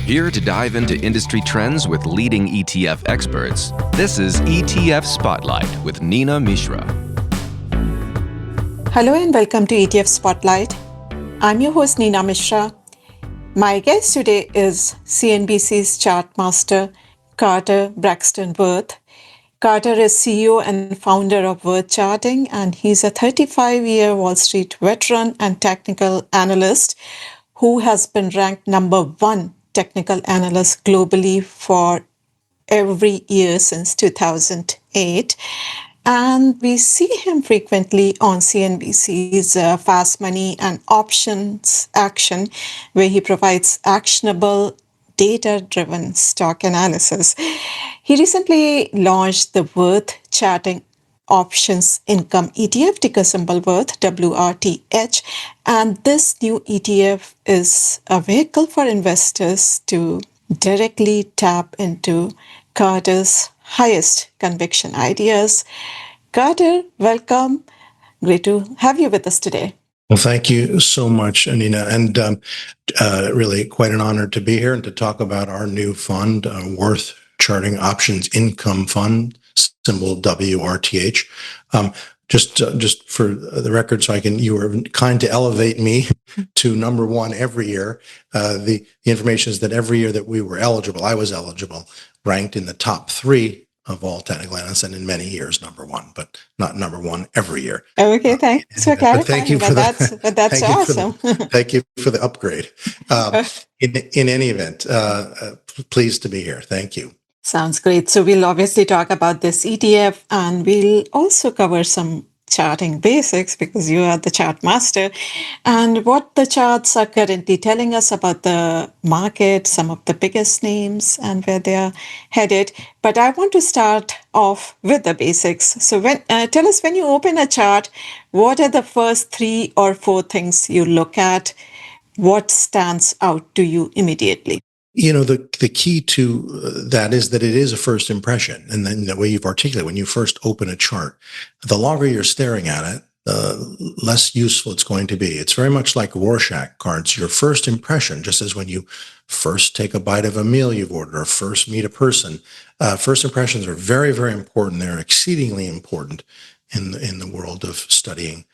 Here to dive into industry trends with leading ETF experts, this is ETF Spotlight with Nina Mishra. Hello and welcome to ETF Spotlight. I'm your host Nina Mishra. My guest today is CNBC's chart master, Carter Braxton Worth. Carter is CEO and founder of Worth Charting, and he's a 35-year Wall Street veteran and technical analyst who has been ranked number one technical analyst globally for every year since 2008. And we see him frequently on CNBC's Fast Money and Options Action, where he provides actionable, data-driven stock analysis. He recently launched the Worth Charting Options Income ETF, ticker symbol Worth, WRTH. And this new ETF is a vehicle for investors to directly tap into Carter's highest conviction ideas. Carter, welcome. Great to have you with us today. Well, thank you so much, Nina, and really quite an honor to be here and to talk about our new fund, Worth Charting Options Income Fund, symbol WRTH. Just for the record, so you were kind to elevate me to number one every year. The information is that every year that we were eligible, I was eligible, ranked in the top three of all technical analysts, and in many years number one, but not number one every year. Okay, thanks for clarifying. Thank you for that's awesome. Thank you for the upgrade. In any event, pleased to be here. Thank you. Sounds great. So we'll obviously talk about this ETF, and we'll also cover some charting basics because you are the chart master and what the charts are currently telling us about the market, some of the biggest names and where they are headed. But I want to start off with the basics. So tell us, when you open a chart, what are the first 3 or 4 things you look at? What stands out to you immediately? You know, the key to that is that it is a first impression. And then the way you've articulated, when you first open a chart, the longer you're staring at it, the less useful it's going to be. It's very much like Rorschach cards. Your first impression, just as when you first take a bite of a meal you've ordered or first meet a person, first impressions are very, very important. They're exceedingly important in the world of studying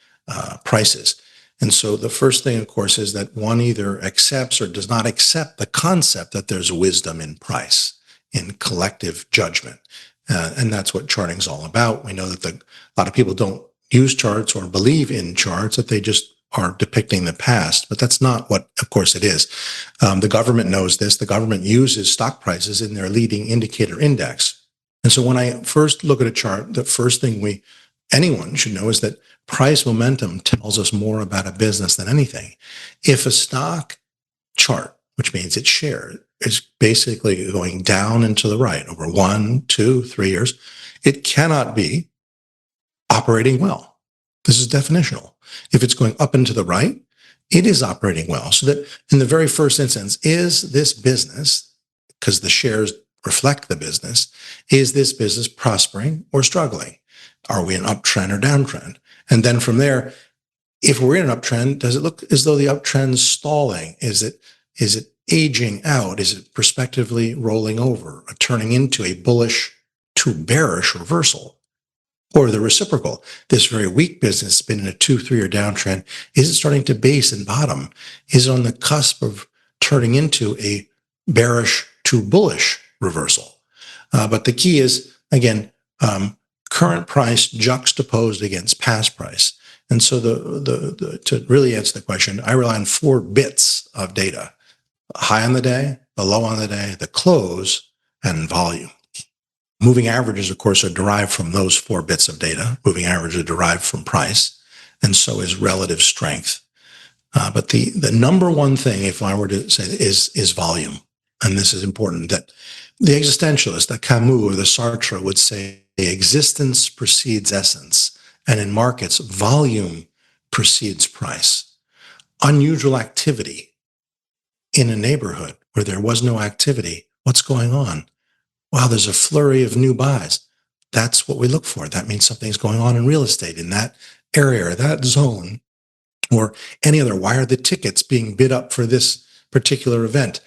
prices. And so the first thing, of course, is that one either accepts or does not accept the concept that there's wisdom in price, in collective judgment. And that's what charting is all about. We know that a lot of people don't use charts or believe in charts, that they just are depicting the past. But that's not what, of course, it is. The government knows this. The government uses stock prices in their leading indicator index. And so when I first look at a chart, the first thing anyone should know is that price momentum tells us more about a business than anything. If a stock chart, which means its share, is basically going down and to the right over 1, 2, 3 years, it cannot be operating well. This is definitional. If it's going up and to the right, it is operating well. So that in the very first instance, is this business, because the shares reflect the business, is this business prospering or struggling? Are we in uptrend or downtrend? And then from there, if we're in an uptrend, does it look as though the uptrend's stalling? Is it aging out? Is it prospectively rolling over, or turning into a bullish to bearish reversal? Or the reciprocal, this very weak business has been in a 2-3-year downtrend. Is it starting to base and bottom? Is it on the cusp of turning into a bearish to bullish reversal? But the key is, again, current price juxtaposed against past price. And so to really answer the question, I rely on 4 bits of data: high on the day, the low on the day, the close, and volume. Moving averages, of course, are derived from those 4 bits of data. Moving averages are derived from price, and so is relative strength. But the number one thing, if I were to say, is volume. And this is important, that the existentialist, the Camus or the Sartre, would say existence precedes essence. And in markets, volume precedes price. Unusual activity in a neighborhood where there was no activity. What's going on? Wow, there's a flurry of new buys. That's what we look for. That means something's going on in real estate in that area or that zone or any other. Why are the tickets being bid up for this particular event?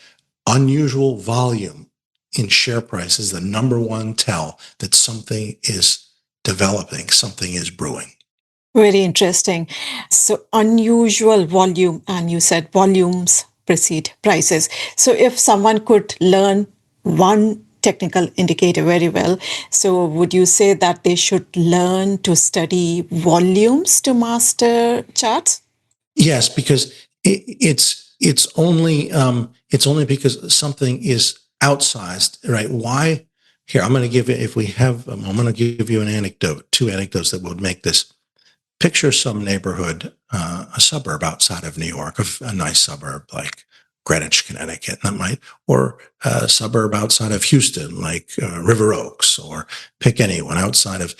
unusual volume in share price is the number one tell that something is developing, something is brewing. Very interesting. So unusual volume, and you said volumes precede prices. So if someone could learn one technical indicator very well, so would you say that they should learn to study volumes to master charts? Yes, because it's only because something is outsized, right? Why? Here, I'm going to give you, if we have, I'm going to give you an anecdote, two anecdotes that would make this. Picture some neighborhood, a suburb outside of New York, a nice suburb like Greenwich, Connecticut, that might, or a suburb outside of Houston, like River Oaks, or pick anyone outside of.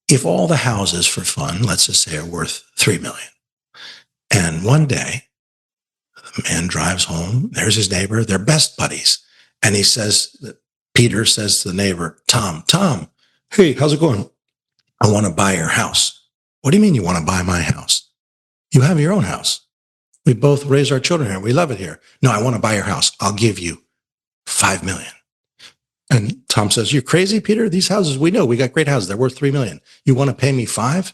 If all the houses, for fun, let's just say, are worth $3 million, and one day the man drives home, there's his neighbor, they're best buddies, and he says, Peter says to the neighbor, Tom, hey, how's it going? I want to buy your house. What do you mean you want to buy my house? You have your own house. We both raise our children here. We love it here. No, I want to buy your house. I'll give you $5 million. And Tom says, you're crazy, Peter? These houses, we know we got great houses. They're worth $3 million. You want to pay me $5 million?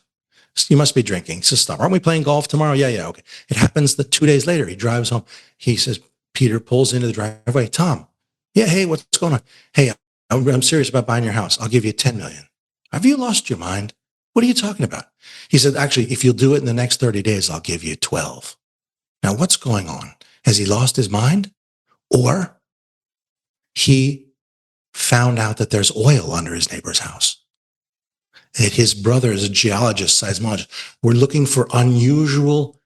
You must be drinking. He says, stop. Aren't we playing golf tomorrow? Yeah. Okay. It happens that 2 days later, he drives home. He says, Peter pulls into the driveway. Tom, yeah, hey, what's going on? Hey, I'm serious about buying your house. I'll give you $10 million. Have you lost your mind? What are you talking about? He said, actually, if you'll do it in the next 30 days, I'll give you 12. Now, what's going on? Has he lost his mind? Or he found out that there's oil under his neighbor's house. That his brother is a geologist, seismologist. We're looking for unusual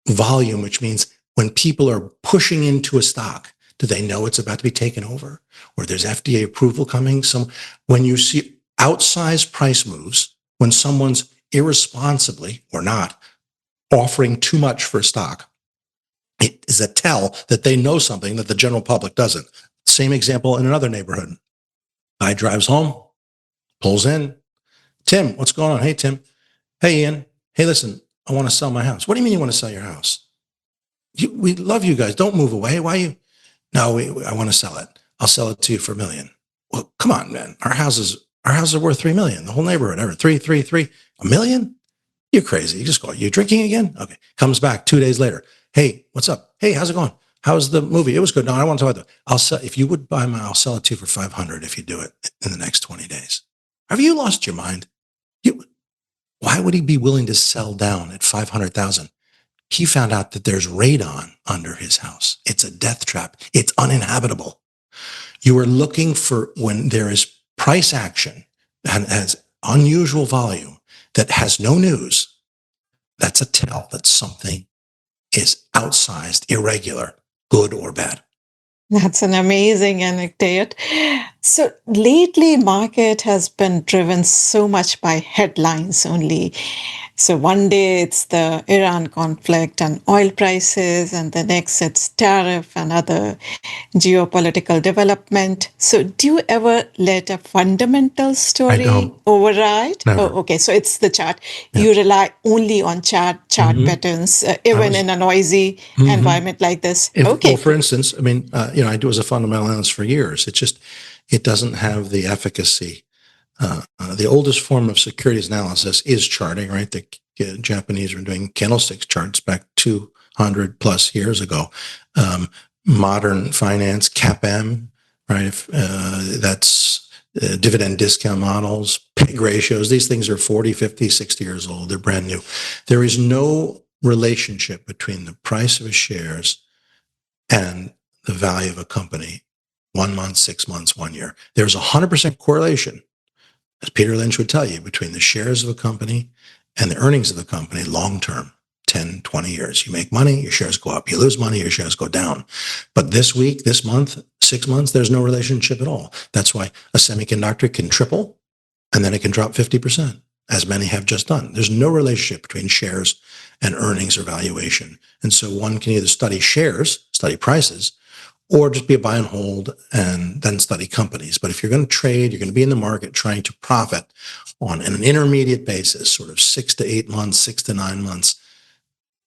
volume, which means when people are pushing into a stock, do they know it's about to be taken over? Or there's FDA approval coming? When you see outsized price moves, when someone's irresponsibly or not offering too much for a stock, it is a tell that they know something that the general public doesn't. Same example in another neighborhood. Guy drives home, pulls in. Tim, what's going on? Hey, Tim. Hey, Ian. Hey, listen, I want to sell my house. What do you mean you want to sell your house? We love you guys. Don't move away. Why you? No, I want to sell it. I'll sell it to you for $1 million. Well, come on, man. Our houses are worth $3 million. The whole neighborhood, ever three, $1 million? You're crazy. You just go, you drinking again? Okay. Comes back 2 days later. Hey, what's up? Hey, how's it going? How's the movie? It was good. No, I don't want to talk about that. I'll sell, if you would buy I'll sell it to you for 500 if you do it in the next 20 days. Have you lost your mind? Why would he be willing to sell down at 500,000? He found out that there's radon under his house. It's a death trap. It's uninhabitable. You are looking for, when there is price action and has unusual volume that has no news, that's a tell that something is outsized, irregular, good or bad. That's an amazing anecdote. So lately, market has been driven so much by headlines only. So one day it's the Iran conflict and oil prices, and the next it's tariff and other geopolitical development. So do you ever let a fundamental story override? Never. Oh, okay. So it's the chart. Yeah. You rely only on chart patterns, even in a noisy environment like this. Okay. Well, for instance, I mean, I do as a fundamental analyst for years. It doesn't have the efficacy. The oldest form of securities analysis is charting, right? The Japanese were doing candlestick charts back 200 plus years ago. Modern finance, CAPM, right? That's dividend discount models, PEG ratios. These things are 40, 50, 60 years old. They're brand new. There is no relationship between the price of a shares and the value of a company 1 month, 6 months, 1 year. There's 100% correlation, as Peter Lynch would tell you, between the shares of a company and the earnings of the company long-term, 10, 20 years. You make money, your shares go up. You lose money, your shares go down. But this week, this month, 6 months, there's no relationship at all. That's why a semiconductor can triple and then it can drop 50%, as many have just done. There's no relationship between shares and earnings or valuation. And so one can either study shares, study prices, or just be a buy and hold and then study companies. But if you're going to trade, you're going to be in the market trying to profit on an intermediate basis, sort of 6 to 8 months, 6 to 9 months,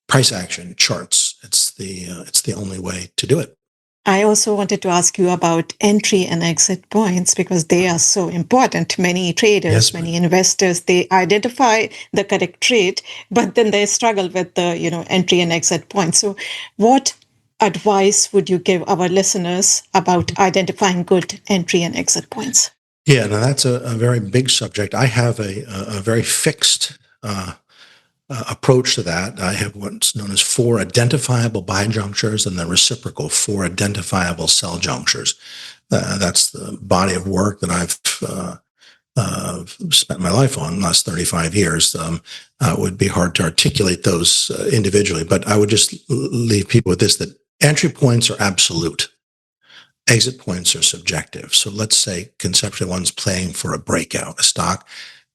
price action charts. It's the only way to do it. I also wanted to ask you about entry and exit points because they are so important. Many traders, Yes, many investors, they identify the correct trade, but then they struggle with the, entry and exit points. So what advice would you give our listeners about identifying good entry and exit points? Yeah, now that's a very big subject. I have a very fixed approach to that. I have what's known as 4 identifiable buy junctures and the reciprocal 4 identifiable sell junctures. That's the body of work that I've spent my life on the last 35 years. It would be hard to articulate those individually, but I would just leave people with this, that entry points are absolute. Exit points are subjective. So let's say conceptually one's playing for a breakout, a stock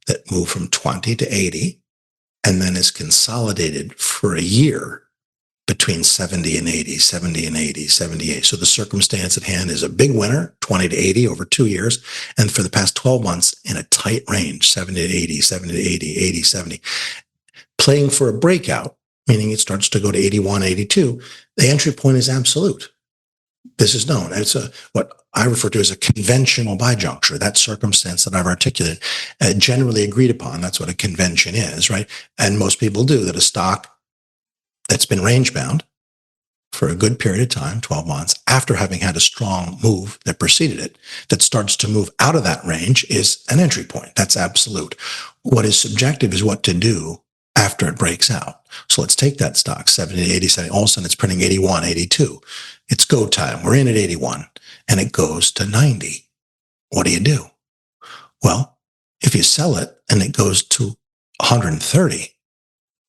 that moved from 20 to 80 and then is consolidated for a year between 70 and 80, 70 and 80, 78. So the circumstance at hand is a big winner, 20 to 80 over 2 years. And for the past 12 months in a tight range, 70 to 80, 70 to 80, 80, 70. Playing for a breakout, meaning it starts to go to 81, 82, the entry point is absolute. This is known. It's what I refer to as a conventional buy juncture. That circumstance that I've articulated, generally agreed upon. That's what a convention is, right? And most people do, that a stock that's been range bound for a good period of time, 12 months, after having had a strong move that preceded it, that starts to move out of that range, is an entry point. That's absolute. What is subjective is what to do after it breaks out. So let's take that stock, 70, 80, 70. All of a sudden it's printing 81, 82. It's go time. We're in at 81 and it goes to 90. What do you do? Well, if you sell it and it goes to 130,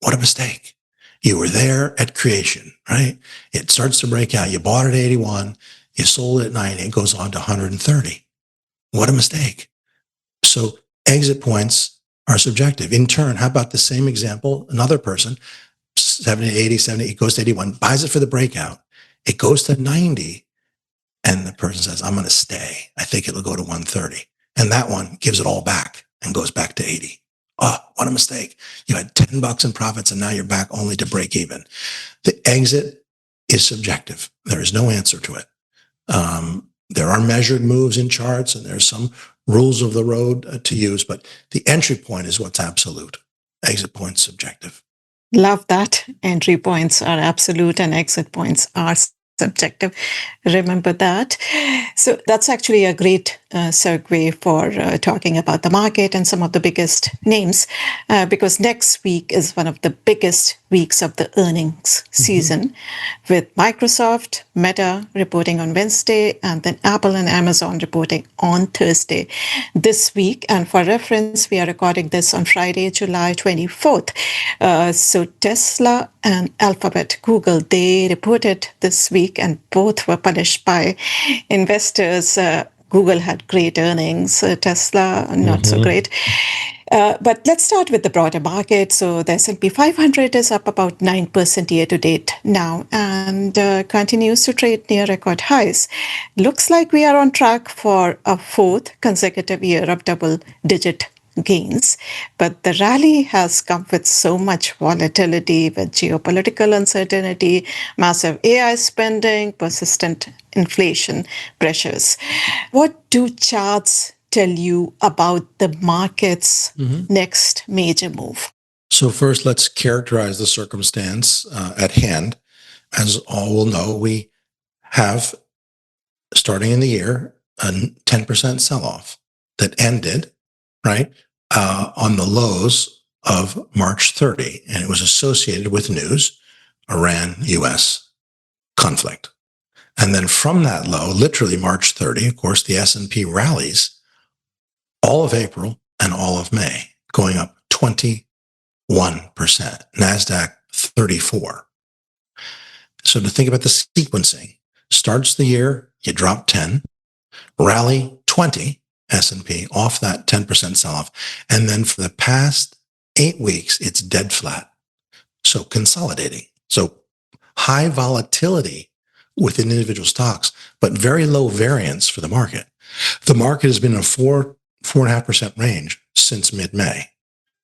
what a mistake. You were there at creation, right? It starts to break out. You bought it at 81. You sold it at 90. It goes on to 130. What a mistake. So exit points are subjective. In turn, how about the same example? Another person, 70, 80, 70, it goes to 81, buys it for the breakout. It goes to 90. And the person says, I'm going to stay. I think it'll go to 130. And that one gives it all back and goes back to 80. Oh, what a mistake. You had $10 in profits and now you're back only to break even. The exit is subjective. There is no answer to it. There are measured moves in charts and there's some rules of the road to use, but the entry point is what's absolute. Exit point's subjective. Love that. Entry points are absolute and exit points are subjective. Remember that. So that's actually a great segue for talking about the market and some of the biggest names, because next week is one of the biggest weeks of the earnings season, with Microsoft, Meta reporting on Wednesday, and then Apple and Amazon reporting on Thursday this week. And for reference, we are recording this on Friday, July 24th. So Tesla and Alphabet, Google, they reported this week and both were punished by investors. Google had great earnings, Tesla not so great. But let's start with the broader market. So the S&P 500 is up about 9% year to date now and continues to trade near record highs. Looks like we are on track for a 4th consecutive year of double-digit gains. But the rally has come with so much volatility, with geopolitical uncertainty, massive AI spending, persistent inflation pressures. What do charts tell you about the market's next major move? So first, let's characterize the circumstance at hand. As all will know, we have, starting in the year, a 10% sell-off that ended, right, on the lows of March 30. And it was associated with news, Iran-US conflict. And then from that low, literally March 30, of course, the S&P rallies all of April and all of May, going up 21%, NASDAQ 34. So to think about the sequencing, starts the year, you drop 10, rally 20, S&P off that 10% sell-off. And then for the past 8 weeks, it's dead flat. So consolidating. So high volatility within individual stocks, but very low variance for the market. The market has been in a 4.5% range since mid-May,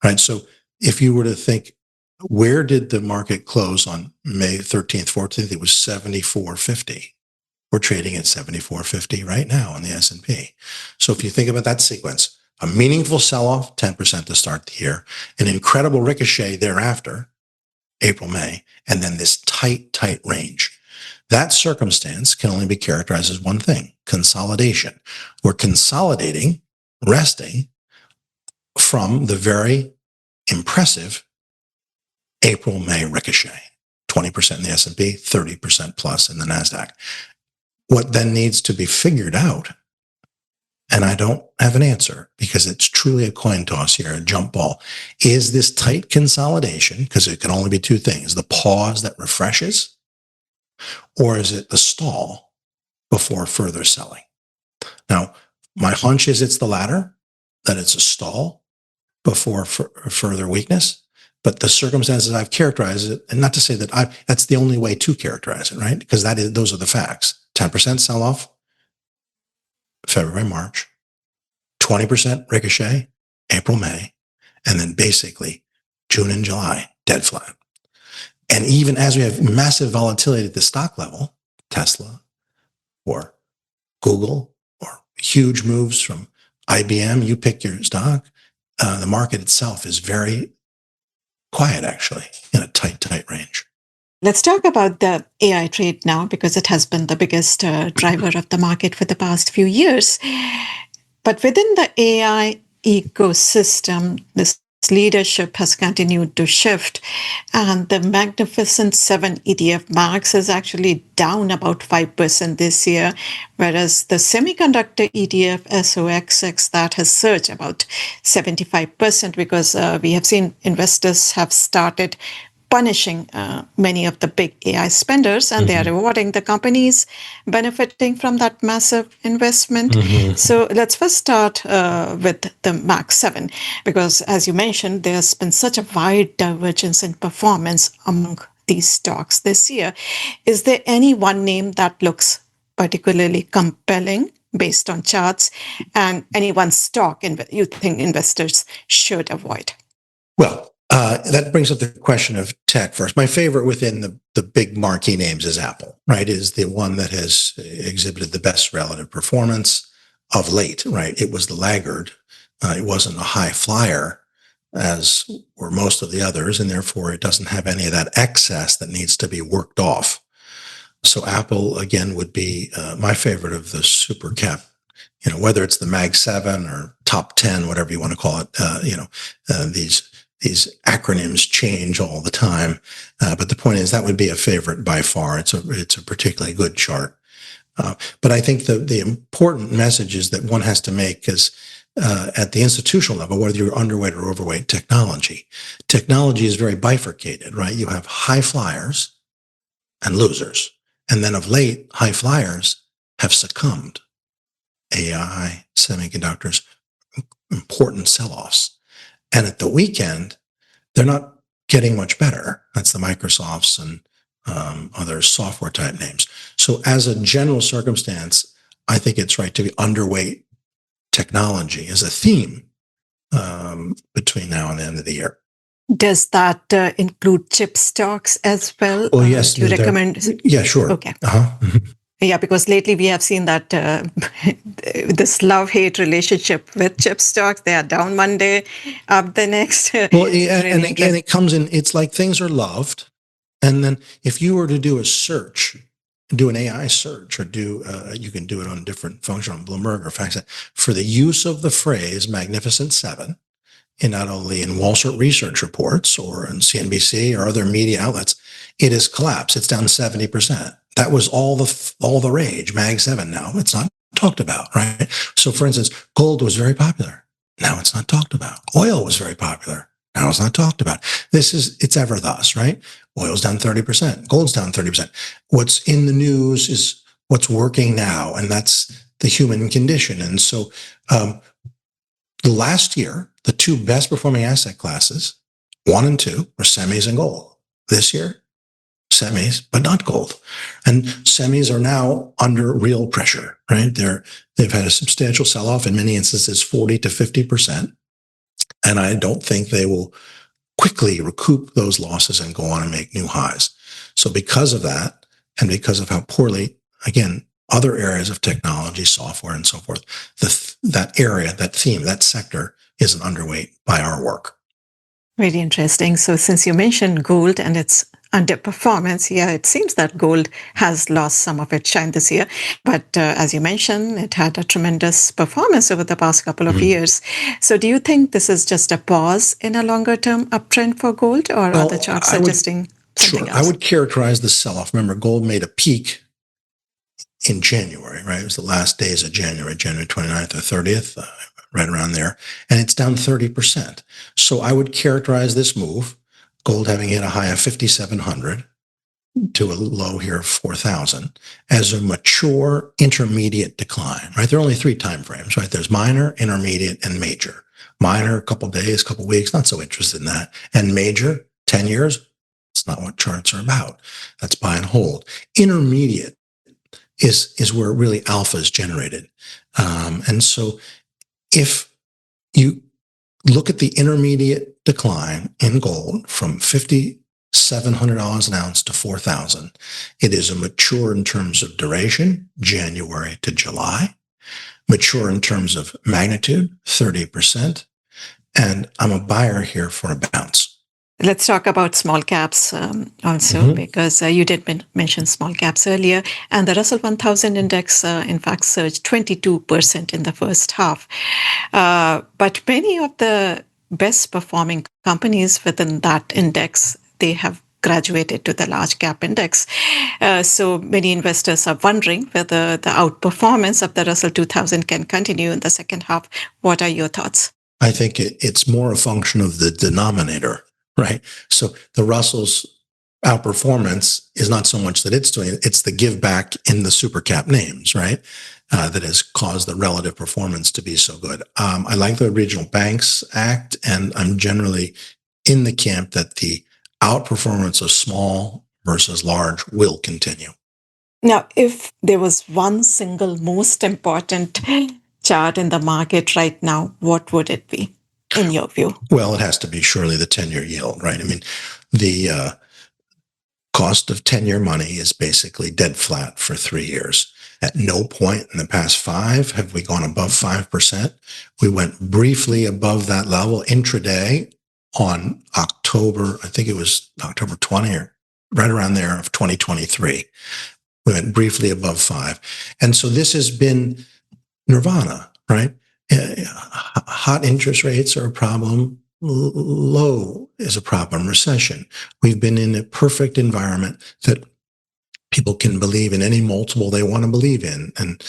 right? So if you were to think, where did the market close on May 13th, 14th? It was 74.50, We're trading at 74.50 right now on the S&P. So if you think about that sequence, a meaningful sell-off, 10% to start the year, an incredible ricochet thereafter, April, May, and then this tight range. That circumstance can only be characterized as one thing, consolidation. We're consolidating, resting from the very impressive April, May ricochet, 20% in the S&P, 30% plus in the NASDAQ. What then needs to be figured out, and I don't have an answer because it's truly a coin toss here, a jump ball, is this tight consolidation, because it can only be two things, the pause that refreshes, or is it the stall before further selling? Now, my hunch is it's the latter, that it's a stall before further weakness. But the circumstances I've characterized it, and not to say that that's the only way to characterize it, right? Because those are the facts. 10% sell-off, February, March, 20% ricochet, April, May, and then basically June and July, dead flat. And even as we have massive volatility at the stock level, Tesla or Google, or huge moves from IBM, you pick your stock, the market itself is very quiet, actually, in a tight range. Let's talk about the AI trade now, because it has been the biggest driver of the market for the past few years. But within the AI ecosystem, this leadership has continued to shift, and the Magnificent 7 ETF max is actually down about 5% this year, whereas the semiconductor ETF SOXX, that has surged about 75%, because we have seen investors have started punishing many of the big AI spenders, and they are rewarding the companies benefiting from that massive investment. So let's first start with the Max 7, because as you mentioned, there's been such a wide divergence in performance among these stocks this year. Is there any one name that looks particularly compelling based on charts, and any one stock you think investors should avoid? Well, that brings up the question of tech first. My favorite within the big marquee names is Apple, right? Is the one that has exhibited the best relative performance of late, right? It was the laggard. It wasn't a high flyer, as were most of the others, and therefore it doesn't have any of that excess that needs to be worked off. So Apple, again, would be my favorite of the super cap, whether it's the Mag 7 or top 10, whatever you want to call it, these acronyms change all the time. But the point is that would be a favorite by far. It's a particularly good chart. But I think the important message is that one has to make is at the institutional level, whether you're underweight or overweight technology is very bifurcated, right? You have high flyers and losers. And then of late, high flyers have succumbed. AI, semiconductors, important sell-offs. And at the weekend, they're not getting much better. That's the Microsofts and other software type names. So as a general circumstance, I think it's right to be underweight technology as a theme between now and the end of the year. Does that include chip stocks as well? Well, yes. Do you recommend? Yeah, sure. Okay. Yeah, because lately we have seen that this love-hate relationship with chip stocks. They are down one day, up the next. Well, yeah, and it comes in, it's like things are loved. And then if you were to do a search, do an AI search, or you can do it on a different function on Bloomberg or FactSet, for the use of the phrase Magnificent 7, in not only in Wall Street research reports or in CNBC or other media outlets, it has collapsed. It's down 70%. That was all the rage. Mag 7 now. It's not talked about, right? So for instance, gold was very popular. Now it's not talked about. Oil was very popular. Now it's not talked about. It's ever thus, right? Oil's down 30%. Gold's down 30%. What's in the news is what's working now, and that's the human condition. And so the last year, the two best performing asset classes, 1 and 2, were semis and gold. This year, semis, but not gold. And semis are now under real pressure, right? They've had a substantial sell-off, in many instances, 40 to 50%. And I don't think they will quickly recoup those losses and go on and make new highs. So because of that, and because of how poorly, again, other areas of technology, software, and so forth, that area, that theme, that sector is an underweight by our work. Very interesting. So since you mentioned gold and its underperformance, yeah, it seems that gold has lost some of its shine this year. But as you mentioned, it had a tremendous performance over the past couple of years. So do you think this is just a pause in a longer term uptrend for gold, or are the charts suggesting something else? I would characterize the sell-off. Remember, gold made a peak in January, right? It was the last days of January 29th or 30th, right around there. And it's down 30%. So I would characterize this move, gold having hit a high of 5,700 to a low here of 4,000, as a mature intermediate decline, right? There are only three time frames, right? There's minor, intermediate, and major. Minor, a couple days, a couple weeks, not so interested in that. And major, 10 years, it's not what charts are about. That's buy and hold. Intermediate is where really alpha is generated. And so if you look at the intermediate decline in gold from $5,700 an ounce to 4,000, it is a mature in terms of duration, January to July, mature in terms of magnitude, 30%, and I'm a buyer here for a bounce. Let's talk about small caps also, because you did mention small caps earlier. And the Russell 1000 index, in fact, surged 22% in the first half. But many of the best performing companies within that index, they have graduated to the large cap index. So many investors are wondering whether the outperformance of the Russell 2000 can continue in the second half. What are your thoughts? I think it's more a function of the denominator. Right. So the Russell's outperformance is not so much that it's doing it, it's the give back in the super cap names, right? That has caused the relative performance to be so good. I like the Regional Banks Act, and I'm generally in the camp that the outperformance of small versus large will continue. Now, if there was one single most important chart in the market right now, what would it be, in your view? Well, it has to be surely the 10-year yield, right? I mean, the cost of 10-year money is basically dead flat for 3 years. At no point in the past 5 have we gone above 5%. We went briefly above that level intraday on October, I think it was October 20 or right around there of 2023. We went briefly above 5. And so this has been nirvana, right? Hot interest rates are a problem. Low is a problem. Recession. We've been in a perfect environment that people can believe in any multiple they want to believe in and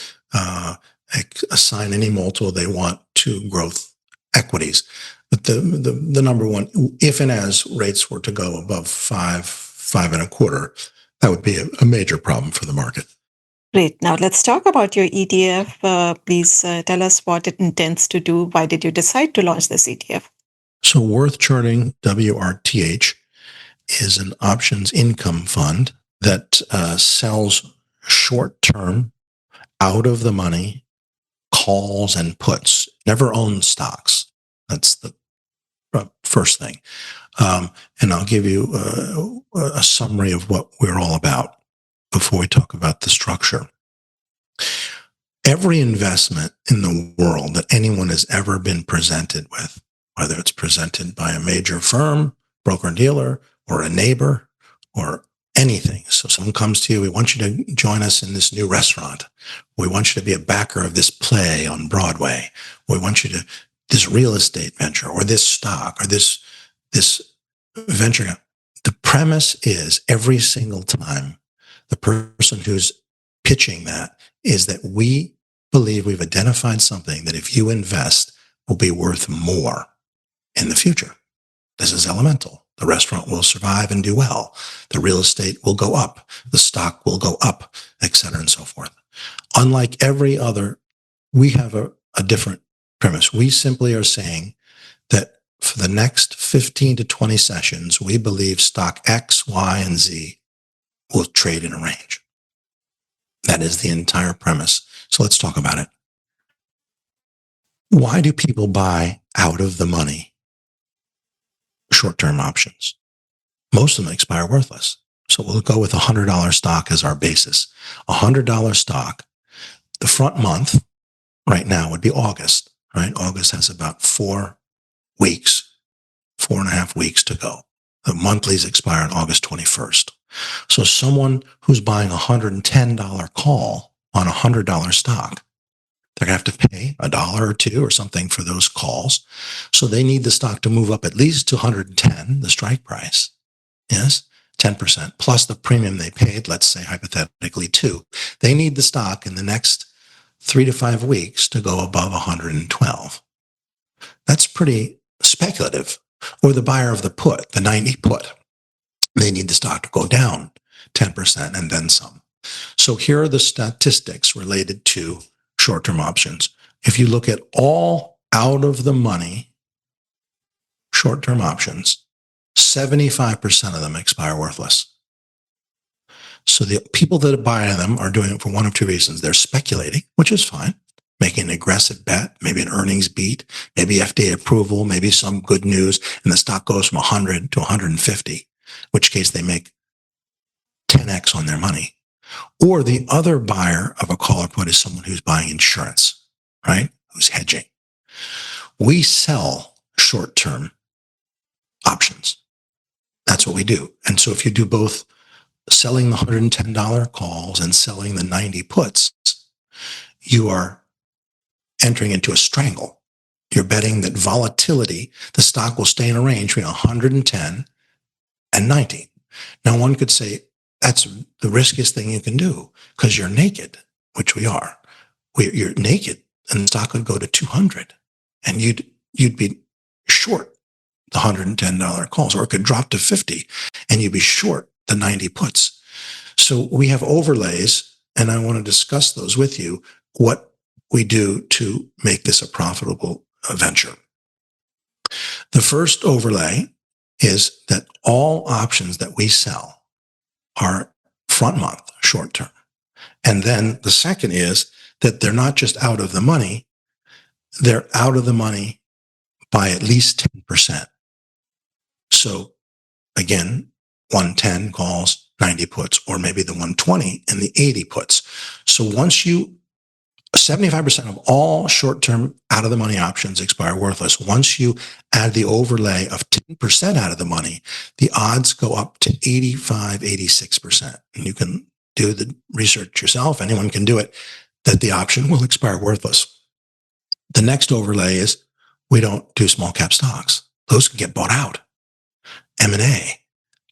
assign any multiple they want to growth equities. But the number one, if and as rates were to go above 5.25, that would be a major problem for the market. Great. Now let's talk about your ETF. Please tell us what it intends to do. Why did you decide to launch this ETF? So Worth Charting WRTH is an options income fund that sells short-term, out-of-the-money calls and puts. Never owns stocks. That's the first thing. And I'll give you a summary of what we're all about before we talk about the structure. Every investment in the world that anyone has ever been presented with, whether it's presented by a major firm, broker-dealer, or a neighbor, or anything. So someone comes to you, we want you to join us in this new restaurant. We want you to be a backer of this play on Broadway. We want you to, this real estate venture, or this stock, or this venture. The premise is every single time the person who's pitching that is that we believe we've identified something that if you invest will be worth more in the future. This is elemental. The restaurant will survive and do well. The real estate will go up. The stock will go up, et cetera, and so forth. Unlike every other, we have a different premise. We simply are saying that for the next 15 to 20 sessions, we believe stock X, Y, and Z will trade in a range. That is the entire premise. So let's talk about it. Why do people buy out of the money short-term options? Most of them expire worthless. So we'll go with $100 stock as our basis. $100 stock, the front month right now would be August, right? August has about 4 weeks, 4.5 weeks to go. The monthlies expire on August 21st. So someone who's buying a $110 call on $100 stock, they're going to have to pay $1 or $2 or something for those calls. So they need the stock to move up at least to 110, the strike price. Yes, 10% plus the premium they paid, let's say hypothetically 2. They need the stock in the next 3 to 5 weeks to go above 112. That's pretty speculative. Or the buyer of the put, the 90 put, they need the stock to go down 10% and then some. So here are the statistics related to short-term options. If you look at all out of the money short-term options, 75% of them expire worthless. So the people that buy them are doing it for one of two reasons. They're speculating, which is fine, making an aggressive bet, maybe an earnings beat, maybe FDA approval, maybe some good news, and the stock goes from 100 to 150, in which case they make 10x on their money. Or the other buyer of a call or put is someone who's buying insurance, right? Who's hedging. We sell short-term options. That's what we do. And so if you do both selling the $110 calls and selling the 90 puts, you are entering into a strangle. You're betting that volatility, the stock will stay in a range between 110 and 90. Now, one could say that's the riskiest thing you can do because you're naked, which we are. You're naked, and the stock would go to 200, and you'd be short the $110 calls, or it could drop to 50, and you'd be short the 90 puts. So we have overlays, and I want to discuss those with you, what we do to make this a profitable venture. The first overlay is that all options that we sell are front month, short term. And then the second is that they're not just out of the money, they're out of the money by at least 10%. So again, 110 calls, 90 puts, or maybe the 120 and the 80 puts. So once 75% of all short-term out-of-the-money options expire worthless. Once you add the overlay of 10% out of the money, the odds go up to 85, 86%. And you can do the research yourself. Anyone can do it, that the option will expire worthless. The next overlay is we don't do small cap stocks. Those can get bought out. M&A.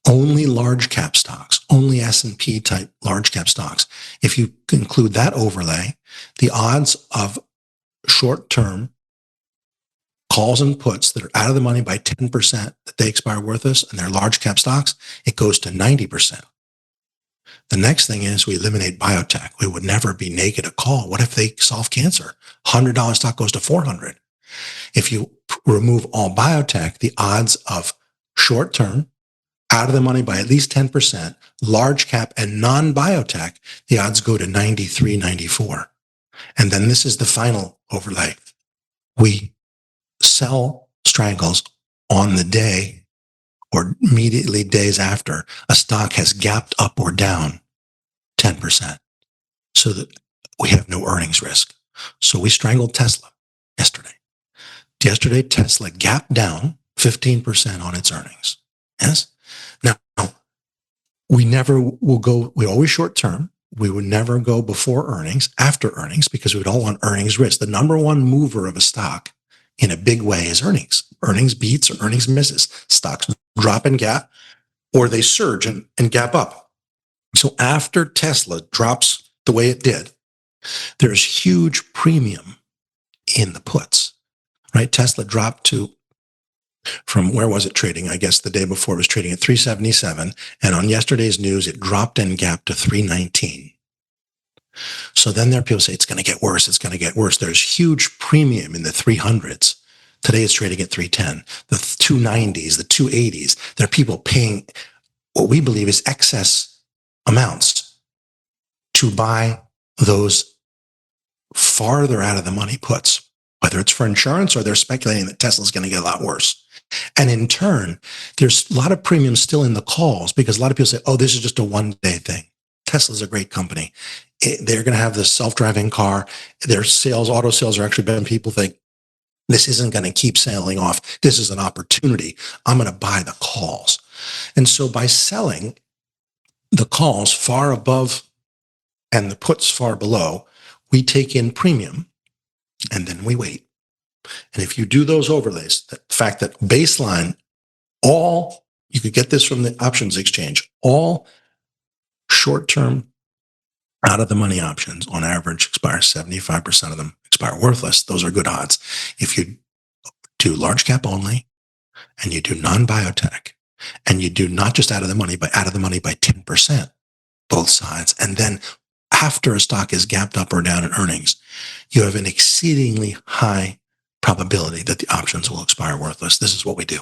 Only large cap stocks, only S&P type large cap stocks. If you include that overlay, the odds of short-term calls and puts that are out of the money by 10% that they expire worthless and they're large cap stocks, it goes to 90%. The next thing is we eliminate biotech. We would never be naked a call. What if they solve cancer? $100 stock goes to 400. If you remove all biotech, the odds of short-term out of the money by at least 10%, large cap and non-biotech, the odds go to 93, 94. And then this is the final overlay. We sell strangles on the day or immediately days after a stock has gapped up or down 10%, so that we have no earnings risk. So we strangled Tesla yesterday. Yesterday, Tesla gapped down 15% on its earnings. Yes? Now, we never will go, we always short term. We would never go before earnings, after earnings, because we don't want earnings risk. The number one mover of a stock in a big way is earnings. Earnings beats or earnings misses. Stocks drop and gap, or they surge and gap up. So after Tesla drops the way it did, there's huge premium in the puts, right? Tesla dropped from where was it trading? I guess the day before it was trading at 377. And on yesterday's news, it dropped and gapped to 319. So then there are people say, it's going to get worse. It's going to get worse. There's huge premium in the 300s. Today it's trading at 310, the 290s, the 280s. There are people paying what we believe is excess amounts to buy those farther out of the money puts, whether it's for insurance or they're speculating that Tesla's going to get a lot worse. And in turn, there's a lot of premiums still in the calls because a lot of people say, oh, this is just a one-day thing. Tesla's a great company. They're going to have this self-driving car. Their sales, auto sales are actually better than people think. This isn't going to keep sailing off. This is an opportunity. I'm going to buy the calls. And so by selling the calls far above and the puts far below, we take in premium and then we wait. And if you do those overlays, the fact that baseline, you could get this from the options exchange, all short-term out of the money options on average expire 75% of them expire worthless. Those are good odds. If you do large cap only and you do non-biotech and you do not just out of the money, but out of the money by 10%, both sides, and then after a stock is gapped up or down in earnings, you have an exceedingly high probability that the options will expire worthless. This is what we do.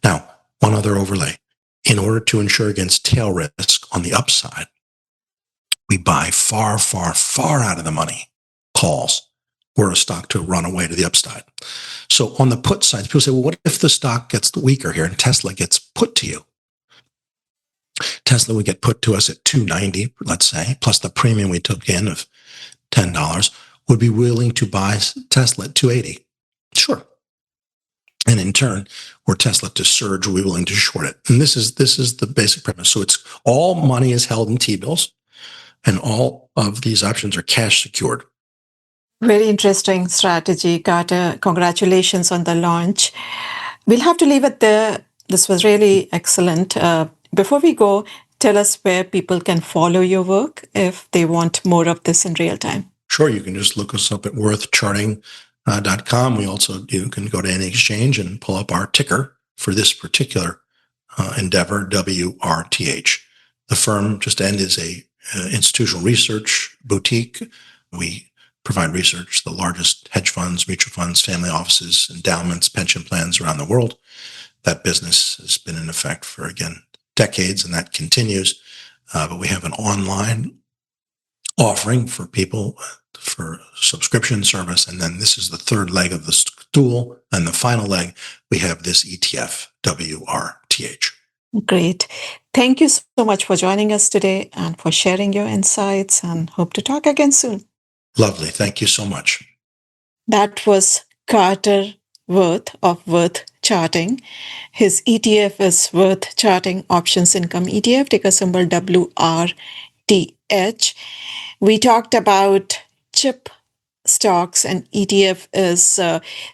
Now, one other overlay. In order to insure against tail risk on the upside, we buy far, far, far out of the money calls were a stock to run away to the upside. So on the put side, people say, well, what if the stock gets weaker here and Tesla gets put to you? Tesla would get put to us at $290, let's say, plus the premium we took in of $10, would be willing to buy Tesla at $280. Sure. And in turn, were Tesla to surge, we're willing to short it. And this is the basic premise. So it's all money is held in T-bills, and all of these options are cash secured. Very interesting strategy, Carter. Congratulations on the launch. We'll have to leave it there. This was really excellent. Before we go, tell us where people can follow your work if they want more of this in real time. Sure, you can just look us up at worthcharting.com. We also can go to any exchange and pull up our ticker for this particular endeavor, WRTH. The firm, just to end, is a institutional research boutique. We provide research to the largest hedge funds, mutual funds, family offices, endowments, pension plans around the world. That business has been in effect for, again, decades, and that continues. But we have an online offering for people for subscription service. And then this is the third leg of the stool. And the final leg, we have this ETF, WRTH. Great. Thank you so much for joining us today and for sharing your insights, and hope to talk again soon. Lovely. Thank you so much. That was Carter Worth of Worth Charting. His ETF is Worth Charting Options Income ETF, ticker symbol WRTH. We talked about chip stocks, and ETF is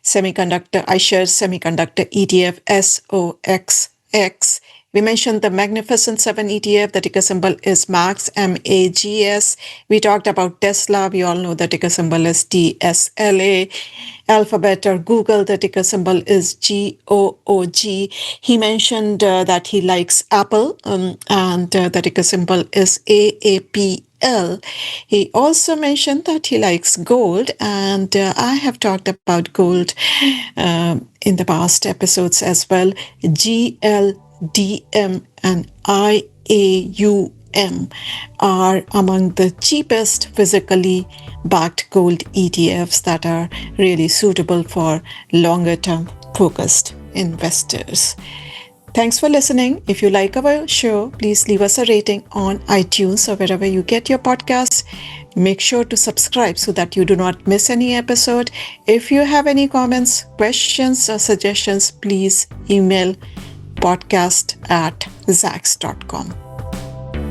semiconductor, iShares Semiconductor ETF, SOXX. We mentioned the Magnificent 7 ETF. The ticker symbol is MAGS, MAGS. We talked about Tesla. We all know the ticker symbol is TSLA. Alphabet or Google, the ticker symbol is GOOG. He mentioned that he likes Apple, and the ticker symbol is AAPL. He also mentioned that he likes gold, and I have talked about gold in the past episodes as well. GLDM and IAUM are among the cheapest physically backed gold ETFs that are really suitable for longer term focused investors. Thanks for listening. If you like our show, please leave us a rating on iTunes or wherever you get your podcasts. Make sure to subscribe so that you do not miss any episode. If you have any comments, questions, or suggestions, please email podcast@zax.com.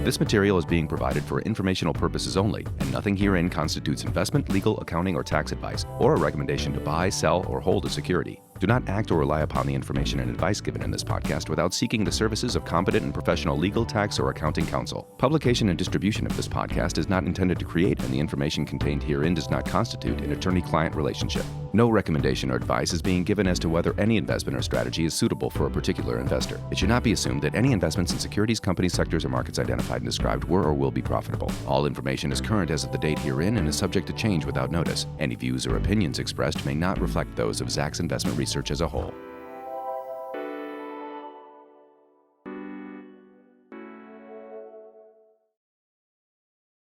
This material is being provided for informational purposes only, and nothing herein constitutes investment, legal, accounting, or tax advice, or a recommendation to buy, sell, or hold a security. Do not act or rely upon the information and advice given in this podcast without seeking the services of competent and professional legal, tax, or accounting counsel. Publication and distribution of this podcast is not intended to create, and the information contained herein does not constitute an attorney-client relationship. No recommendation or advice is being given as to whether any investment or strategy is suitable for a particular investor. It should not be assumed that any investments in securities, companies, sectors, or markets identified and described were or will be profitable. All information is current as of the date herein and is subject to change without notice. Any views or opinions expressed may not reflect those of Zacks Investment Research as a whole.